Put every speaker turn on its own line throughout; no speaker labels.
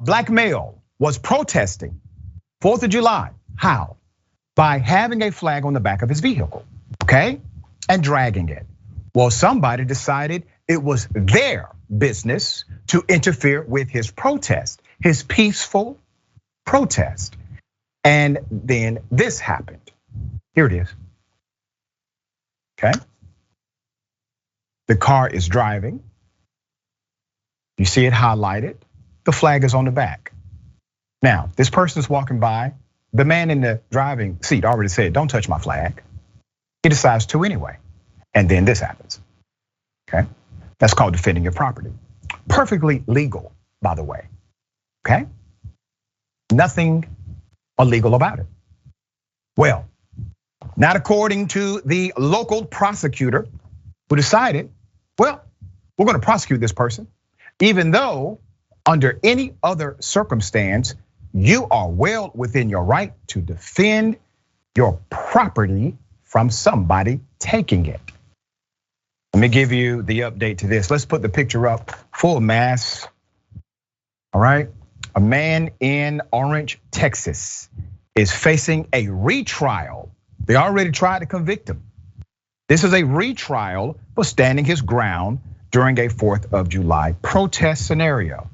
Black male was protesting 4th of July. How? By having a flag on the back of his vehicle, okay? And dragging it. Well, somebody decided it was their business to interfere with his protest, his peaceful protest. And then this happened. Here it is. Okay. The car is driving. You see it highlighted. The flag is on the back. Now, this person is walking by. The man in the driving seat already said, "Don't touch my flag." He decides to anyway. And then this happens. Okay. That's called defending your property. Perfectly legal, by the way. Okay. Nothing illegal about it. Well, not according to the local prosecutor who decided, well, we're going to prosecute this person, even though under any other circumstance, you are well within your right to defend your property from somebody taking it. Let me give you the update to this. Let's put the picture up, full mass. All right. A man in Orange, Texas is facing a retrial. They already tried to convict him. This is a retrial for standing his ground during a 4th of July protest scenario.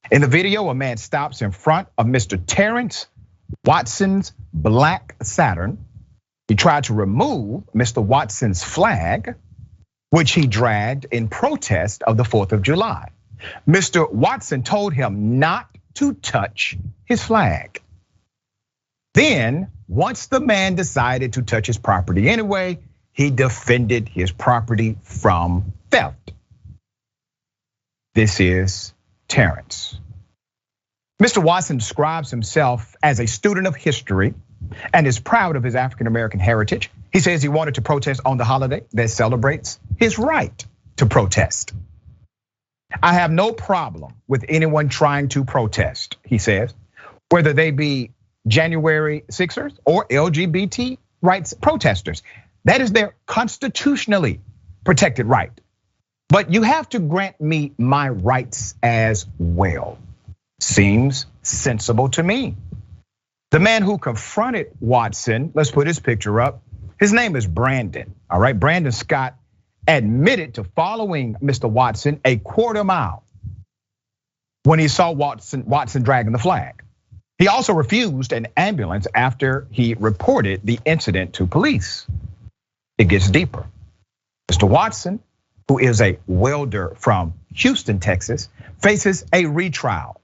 In the video, a man stops in front of Mr. Terrance Watson's black Saturn. He tried to remove Mr. Watson's flag, which he dragged in protest of the 4th of July. Mr. Watson told him not to touch his flag. Then, once the man decided to touch his property anyway, he defended his property from theft. This is Terrance. Mr. Watson describes himself as a student of history and is proud of his African-American heritage. He says he wanted to protest on the holiday that celebrates his right to protest. "I have no problem with anyone trying to protest," he says, "whether they be January 6ers or LGBT rights protesters. That is their constitutionally protected right. But you have to grant me my rights as well." Seems sensible to me. The man who confronted Watson, let's put his picture up. His name is Brandon, all right? Brandon Scott admitted to following Mr. Watson a quarter mile when he saw Watson dragging the flag. He also refused an ambulance after he reported the incident to police. It gets deeper. Mr. Watson, who is a welder from Houston, Texas, faces a retrial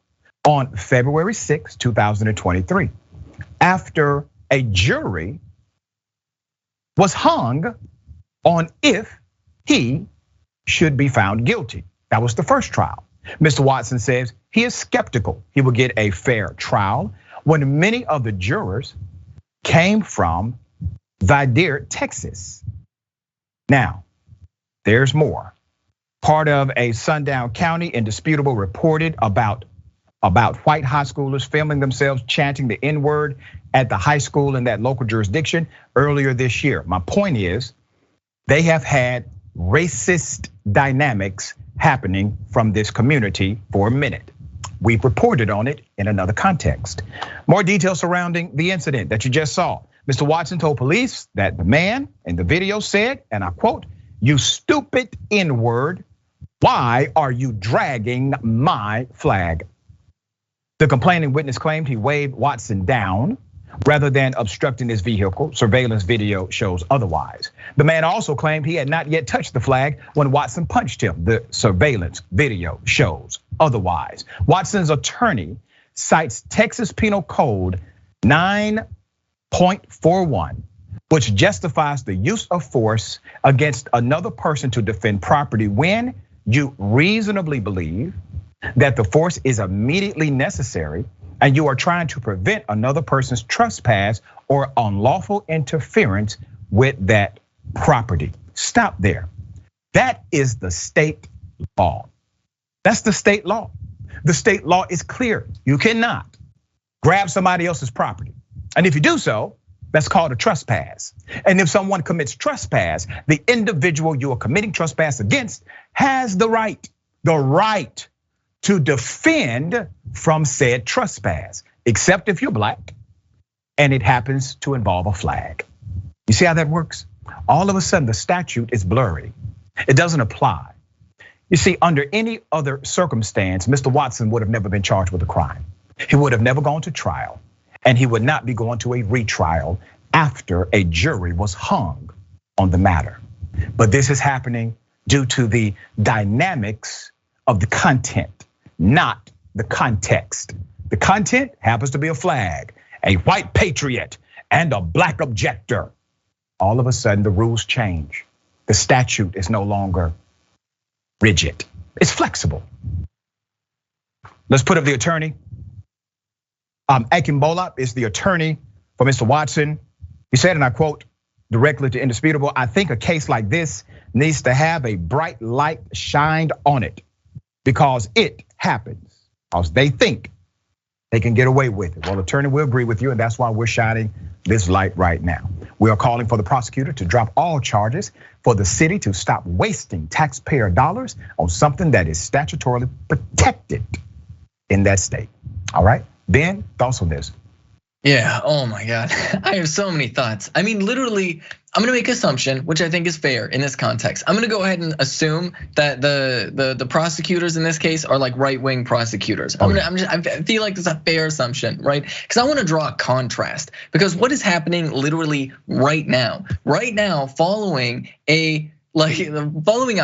on February 6, 2023, after a jury was hung on if he should be found guilty. That was the first trial. Mr. Watson says he is skeptical he will get a fair trial when many of the jurors came from Vidaire, Texas. Now, there's more. Part of a Sundown County Indisputable reported about white high schoolers filming themselves chanting the N-word at the high school in that local jurisdiction earlier this year. My point is, they have had racist dynamics happening from this community for a minute. We've reported on it in another context. More details surrounding the incident that you just saw. Mr. Watson told police that the man in the video said, and I quote, "You stupid N-word, why are you dragging my flag?" The complaining witness claimed he waved Watson down rather than obstructing his vehicle. Surveillance video shows otherwise. The man also claimed he had not yet touched the flag when Watson punched him. The surveillance video shows otherwise. Watson's attorney cites Texas Penal Code 9.41, which justifies the use of force against another person to defend property when you reasonably believe that the force is immediately necessary and you are trying to prevent another person's trespass or unlawful interference with that property. Stop there. That is the state law. That's the state law. The state law is clear. You cannot grab somebody else's property. And if you do so, that's called a trespass. And if someone commits trespass, the individual you are committing trespass against has the right to defend from said trespass, except if you're black and it happens to involve a flag. You see how that works? All of a sudden the statute is blurry. It doesn't apply. You see, under any other circumstance, Mr. Watson would have never been charged with a crime. He would have never gone to trial, and he would not be going to a retrial after a jury was hung on the matter. But this is happening due to the dynamics of the content, not the context. The content happens to be a flag, a white patriot, and a black objector. All of a sudden, the rules change. The statute is no longer rigid. It's flexible. Let's put up the attorney. Akimbola is the attorney for Mr. Watson. He said, and I quote directly to Indisputable, "I think a case like this needs to have a bright light shined on it because it happens, because they think they can get away with it." Well, attorney, we agree with you, and that's why we're shining this light right now. We are calling for the prosecutor to drop all charges, for the city to stop wasting taxpayer dollars on something that is statutorily protected in that state. All right, Ben, thoughts on this?
Yeah, oh my God, I have so many thoughts. I mean, literally, I'm gonna make an assumption, which I think is fair in this context. I'm gonna go ahead and assume that the prosecutors in this case are like right-wing prosecutors. I feel like it's a fair assumption, right? Because I want to draw a contrast, because what is happening literally right now, following a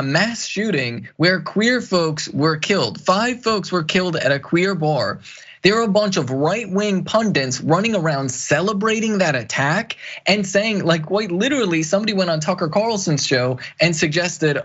mass shooting where queer folks were killed. 5 folks were killed at a queer bar. There are a bunch of right-wing pundits running around celebrating that attack and saying, like, quite literally, somebody went on Tucker Carlson's show and suggested,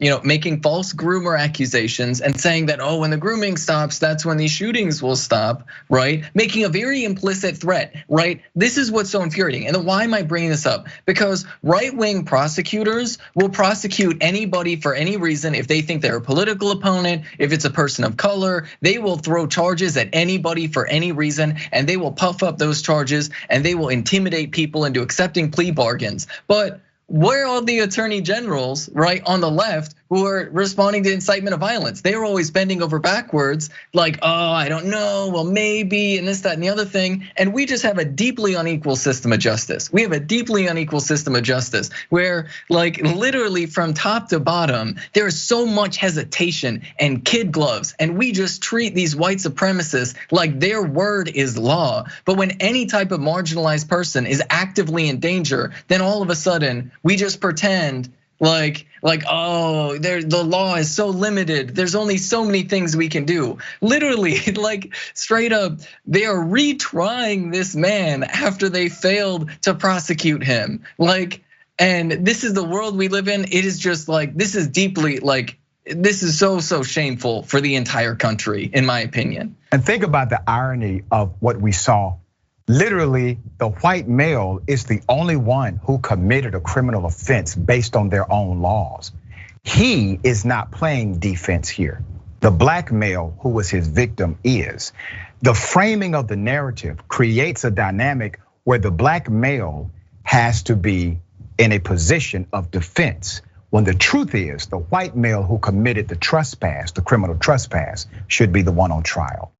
making false groomer accusations and saying that, when the grooming stops, that's when these shootings will stop, right? Making a very implicit threat, right? This is what's so infuriating. And then why am I bringing this up? Because right-wing prosecutors will prosecute anybody for any reason if they think they're a political opponent, if it's a person of color, they will throw charges at anybody for any reason, and they will puff up those charges and they will intimidate people into accepting plea bargains. But where are the attorney generals, right, on the left who are responding to incitement of violence? They are always bending over backwards, like, I don't know, well, maybe, and this, that, and the other thing. And we just have a deeply unequal system of justice. We have a deeply unequal system of justice where, like, literally from top to bottom, there is so much hesitation and kid gloves, and we just treat these white supremacists like their word is law. But when any type of marginalized person is actively in danger, then all of a sudden we just pretend like, the law is so limited. There's only so many things we can do. Literally, like straight up, they are retrying this man after they failed to prosecute him. And this is the world we live in. It is just like, this is deeply this is so shameful for the entire country, in my opinion.
And think about the irony of what we saw. Literally, the white male is the only one who committed a criminal offense based on their own laws. He is not playing defense here. The black male who was his victim is. The framing of the narrative creates a dynamic where the black male has to be in a position of defense, when the truth is the white male who committed the trespass, the criminal trespass, should be the one on trial.